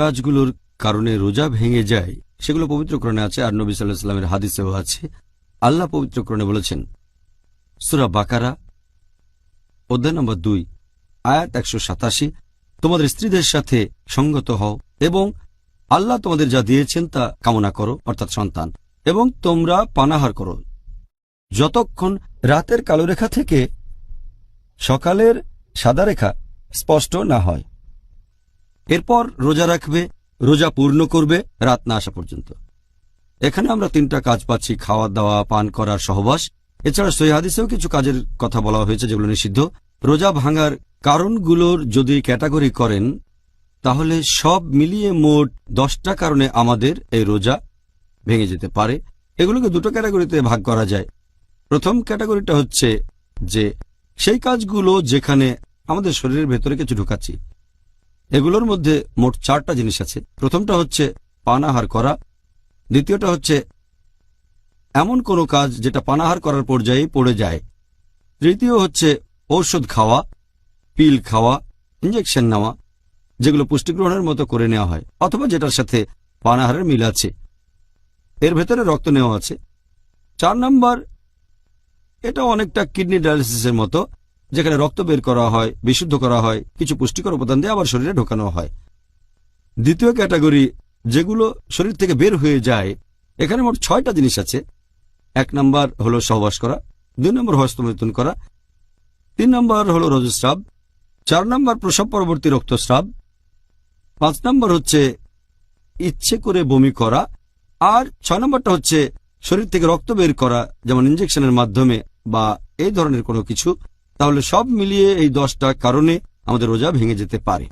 কাজগুলোর কারণে রোজা ভেঙে যায় সেগুলো পবিত্র কোরআনে আছে, আর নবী সাল্লাল্লাহু আলাইহি ওয়াসাল্লামের হাদিসেও আছে। আল্লাহ পবিত্র কোরআনে বলেছেন, সূরা বাকারা অধ্যায় নম্বর 2 আয়াত 187, তোমাদের স্ত্রীদের সাথে সঙ্গত হও এবং আল্লাহ তোমাদের যা দিয়েছেন তা কামনা করো, অর্থাৎ সন্তান, এবং তোমরা পানাহার করো যতক্ষণ রাতের কালো রেখা থেকে সকালের সাদা রেখা স্পষ্ট না হয়। এরপর রোজা রাখবে, রোজা পূর্ণ করবে রাত না আসা পর্যন্ত। এখানে আমরা 3টা কাজ পাচ্ছি: খাওয়া দাওয়া, পান করার সহবাস। এছাড়া সহিহ হাদিসেও কিছু কাজের কথা বলা হয়েছে যেগুলো নিষিদ্ধ। রোজা ভাঙার কারণগুলোর যদি ক্যাটাগরি করেন তাহলে সব মিলিয়ে মোট 10টা কারণে আমাদের এই রোজা ভেঙে যেতে পারে। এগুলোকে 2টো ক্যাটাগরিতে ভাগ করা যায়। প্রথম ক্যাটাগরিটা হচ্ছে যে সেই কাজগুলো যেখানে আমাদের শরীরের ভেতরে কিছু ঢুকাচ্ছি। এগুলোর মধ্যে মোট 4টা জিনিস আছে। প্রথমটা হচ্ছে পানাহার করা, দ্বিতীয়টা হচ্ছে এমন কোনো কাজ যেটা পানাহার করার পর্যায়ে পড়ে যায়, তৃতীয় হচ্ছে ঔষধ খাওয়া, পিল খাওয়া, ইঞ্জেকশন নেওয়া, যেগুলো পুষ্টি গ্রহণের মতো করে নেওয়া হয় অথবা যেটার সাথে পানাহারের মিল আছে, এর ভেতরে রক্ত নেওয়া আছে। 4 নম্বর, এটা অনেকটা কিডনি ডায়ালিসিসের মতো, যেখানে রক্ত বের করা হয়, বিশুদ্ধ করা হয়, কিছু পুষ্টিকর উপাদান দিয়ে আবার শরীরে ঢোকানো হয়। দ্বিতীয় ক্যাটাগরি, যেগুলো শরীর থেকে বের হয়ে যায়, এখানে মোট 6টা জিনিস আছে। 1 নম্বর হলো সহবাস করা, 2 নম্বর হস্তমৈথুন করা, 3 নম্বর হলো রজস্রাব, 4 নম্বর প্রসব পরবর্তী রক্তস্রাব, 5 নম্বর হচ্ছে ইচ্ছে করে বমি করা, আর 6 নম্বরটা হচ্ছে শরীর থেকে রক্ত বের করা, যেমন ইঞ্জেকশনের মাধ্যমে বা এই ধরনের কোনো কিছু। তাহলে সব মিলিয়ে এই 10টা কারণে আমাদের রোজা ভেঙে যেতে পারে।